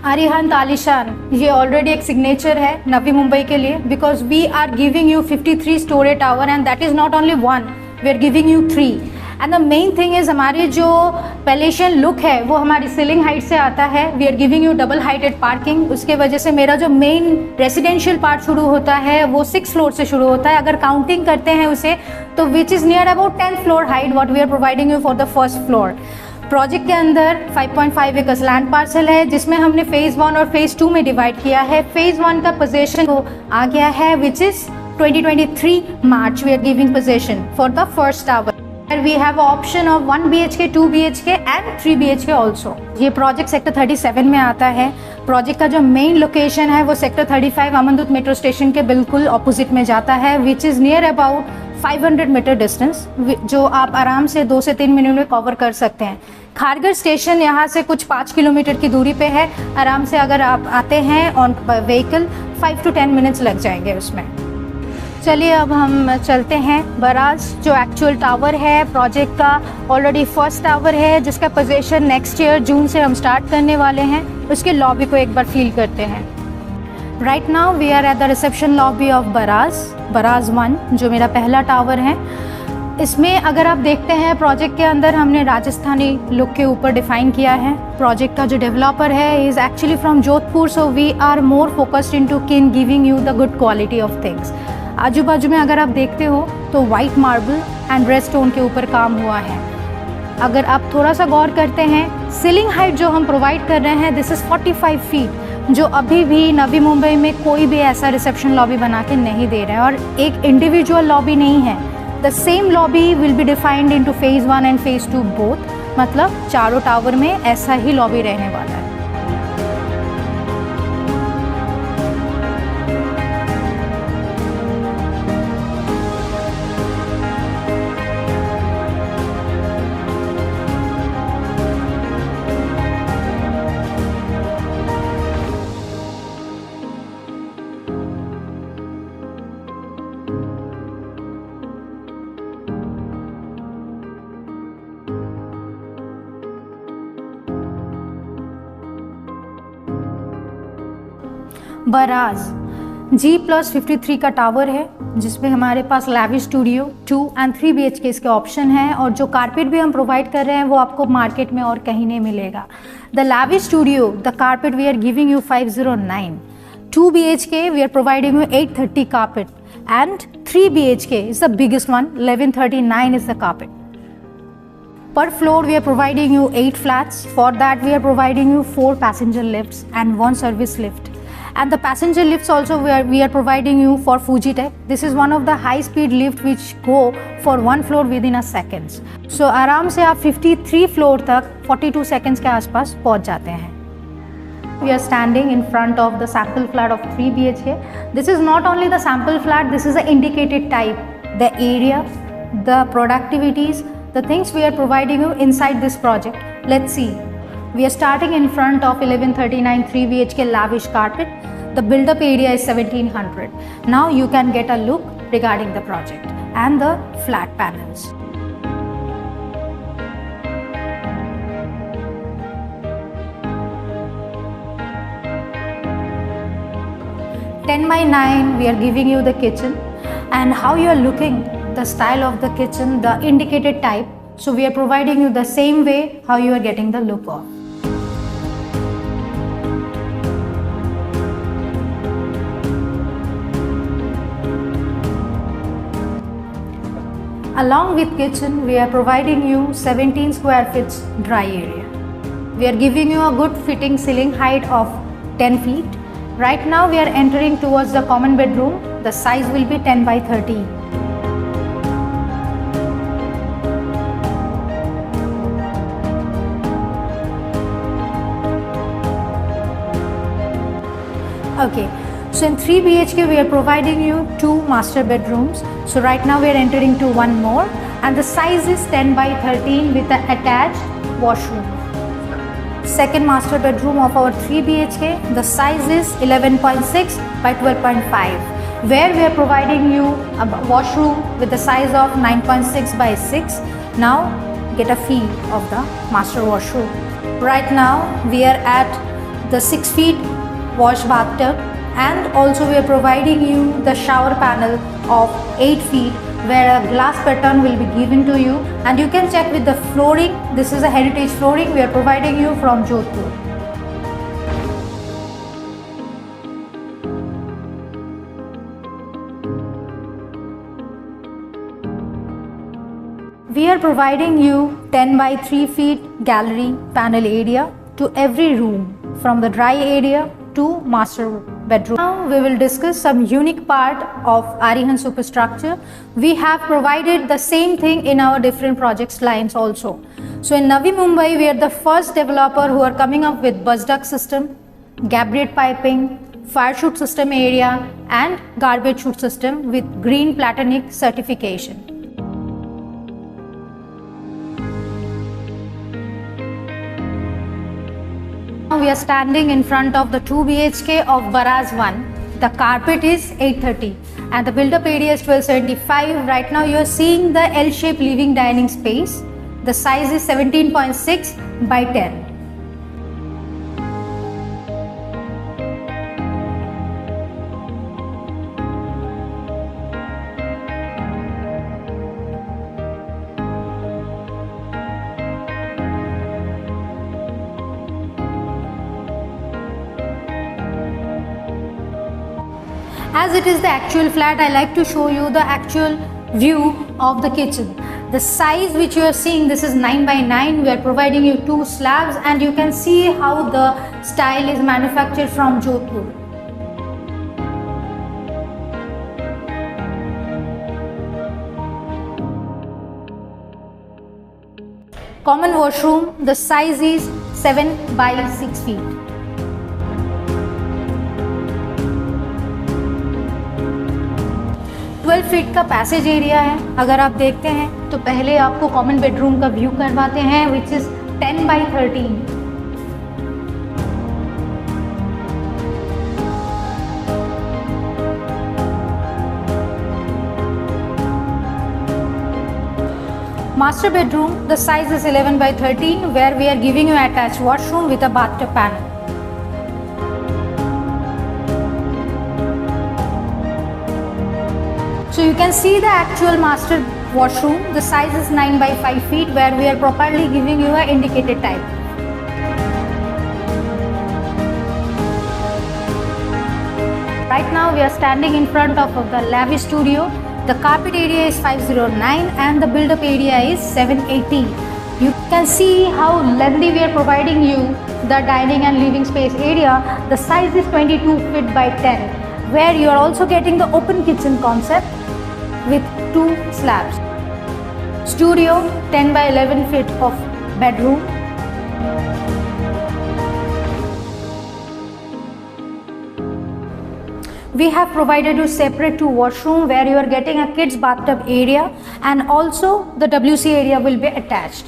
आरिहंत आलिशान, ये ऑलरेडी एक सिग्नेचर है नवी मुंबई के लिए, because we are giving you 53 story tower and that is not only one, we are giving you 3। And the main thing is हमारी जो पैलेशियन लुक है वो हमारी सीलिंग हाइट से आता है। We are giving you double heighted parking, उसके वजह से मेरा जो मेन रेसिडेंशियल पार्ट शुरू होता है वो 6 फ्लोर से शुरू होता है। अगर काउंटिंग करते हैं उसे तो which is near about 10th floor height what we are providing you for the first floor. Project के अंदर 5.5 एकर्स लैंड पार्सल है जिसमें हमने फेज़ 1 और फेज़ 2 में डिवाइड किया है। फेज़ 1 का पोजीशन को आ गया है which is 2023 March we are giving possession for the first tower. We have option of 1 BHK, 2 BHK and 3 BHK also. ये प्रोजेक्ट सेक्टर 37 में आता है। प्रोजेक्ट का जो मेन लोकेशन है वो सेक्टर 35 अमनदूत मेट्रो स्टेशन के बिल्कुल ऑपोजिट में जाता है which is near about 500 metre distance, जो आप आराम से 2 से 3 मिनट में कवर कर सकते हैं। खारगर स्टेशन यहाँ से कुछ 5 किलोमीटर की दूरी पे है। आराम से अगर आप आते हैं ऑन व्हीकल 5 to 10 मिनट्स लग जाएंगे उसमें। चलिए अब हम चलते हैं बराज, जो एक्चुअल टावर है प्रोजेक्ट का। ऑलरेडी फर्स्ट टावर है जिसका पोजीशन नेक्स्ट ईयर जून से हम स्टार्ट करने वाले हैं। उसके लॉबी को एक बार फील करते हैं। Right now we are at the reception lobby of बराज 1, जो मेरा पहला टावर है। इसमें अगर आप देखते हैं प्रोजेक्ट के अंदर हमने राजस्थानी लुक के ऊपर डिफ़ाइन किया है। प्रोजेक्ट का जो डेवलपर है is actually from Jodhpur, so we are more focused into giving you the good quality of things. आजू बाजू में अगर आप देखते हो तो white marble and red stone के ऊपर काम हुआ है। अगर आप थोड़ा सा गौर करते हैं, सीलिंग हाइट जो हम प्रोवाइड कर रहे हैं दिस इज़ 45 फीट, जो अभी भी नवी मुंबई में कोई भी ऐसा रिसेप्शन लॉबी बना के नहीं दे रहे हैं। और एक इंडिविजुअल लॉबी नहीं है, the same lobby will be defined into phase 1 and phase 2 both, मतलब चारों टावर में ऐसा ही लॉबी रहने वाला है। बराज G+53 का टावर है जिसमें हमारे पास लैविश स्टूडियो 2 एंड 3 BHK इसके ऑप्शन हैं। और जो कारपेट भी हम प्रोवाइड कर रहे हैं वो आपको मार्केट में और कहीं नहीं मिलेगा। The lavish studio, the carpet we are giving you 509, 2 BHK we are providing you 830 carpet and 3 BHK is the biggest one, 1139 is the carpet. Per floor we are providing you 8 flats. For that we are providing you 4 passenger lifts and 1 service lift. And the passenger lifts also we are providing you for Fujitec. This is one of the high speed lift which go for 1 floor within a seconds. So आराम से आप 53 floor तक 42 seconds के आसपास पहुंच जाते हैं। We are standing in front of the sample flat of 3 BHK. This is not only the sample flat, this is the indicated type, the area, the productivities, the things we are providing you inside this project. Let's see. We are starting in front of 1139 3 BHK lavish carpet. The build-up area is 1700. Now you can get a look regarding the project and the flat panels. Ten by 9 we are giving you the kitchen and how you are looking, the style of the kitchen, the indicated type. So we are providing you the same way how you are getting the look of. Along with kitchen, we are providing you 17 square feet dry area. We are giving you a good fitting ceiling height of 10 feet. Right now we are entering towards the common bedroom. The size will be 10 by 30. Okay, so in 3 BHK we are providing you 2 master bedrooms. So right now we are entering to one more and the size is 10 by 13 with an attached washroom. Second master bedroom of our 3 BHK, the size is 11.6 by 12.5 where we are providing you a washroom with the size of 9.6 by 6. Now get a feel of the master washroom. Right now we are at the 6 feet wash bathtub, and also we are providing you the shower panel of 8 feet where a glass pattern will be given to you, and you can check with the flooring. This is a heritage flooring we are providing you from Jodhpur. We are providing you 10 by 3 feet gallery panel area to every room, from the dry area to master bedroom. Now we will discuss some unique part of Arihant superstructure. We have provided the same thing in our different projects lines also. So in Navi Mumbai, we are the first developer who are coming up with bus duct system, gabriel piping, fire chute system area, and garbage chute system with Green Platonic certification. Now we are standing in front of the 2 BHK of Baraz 1. The carpet is 830 and the build-up area is 1275. Right now you are seeing the L-shaped living dining space. The size is 17.6 by 10. As it is the actual flat, I like to show you the actual view of the kitchen. The size which you are seeing, this is 9 by 9. We are providing you 2 slabs, and you can see how the style is manufactured from Jodhpur. Common washroom, the size is 7 by 6 feet. 12 feet का passage area है. अगर आप देखते हैं तो पहले आपको common bedroom का व्यू करवाते हैं, which is 10 by 13. Master bedroom, the size is 11 by 13, where we are giving you attached washroom with a bathtub panel. So you can see the actual master washroom. The size is 9 by 5 feet, where we are properly giving you a indicated type. Right now we are standing in front of the lavish studio. The carpet area is 509 and the build-up area is 780. You can see how lengthy we are providing you the dining and living space area. The size is 22 feet by 10, where you are also getting the open kitchen concept with 2 slabs. Studio 10 by 11 feet of bedroom. We have provided you separate 2 washroom, where you are getting a kids bathtub area, and also the WC area will be attached.